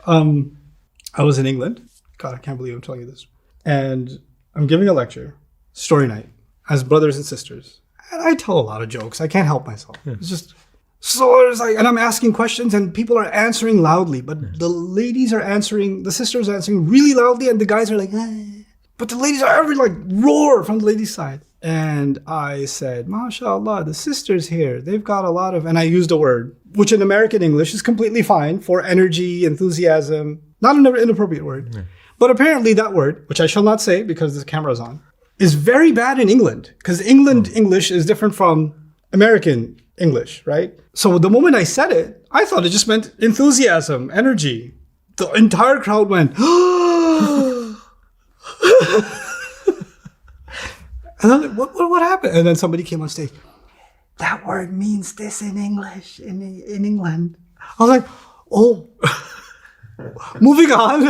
I was in England. God, I can't believe I'm telling you this. And I'm giving a lecture, story night, as brothers and sisters. And I tell a lot of jokes. I can't help myself. Yeah. It's just, so it's like, and I'm asking questions and people are answering loudly, but the ladies are answering, the sisters are answering really loudly and the guys are like, but the ladies are every like roar from the ladies' side. And I said, MashaAllah, the sisters here, they've got a lot of, and I used a word, which in American English is completely fine for energy, enthusiasm, not an inappropriate word. Yeah. But apparently that word, which I shall not say because the camera's on, is very bad in England because England English is different from American English, right? So the moment I said it, I thought it just meant enthusiasm, energy. The entire crowd went, and I'm like, what happened? And then somebody came on stage. That word means this in English, in England. I was like, oh, moving on.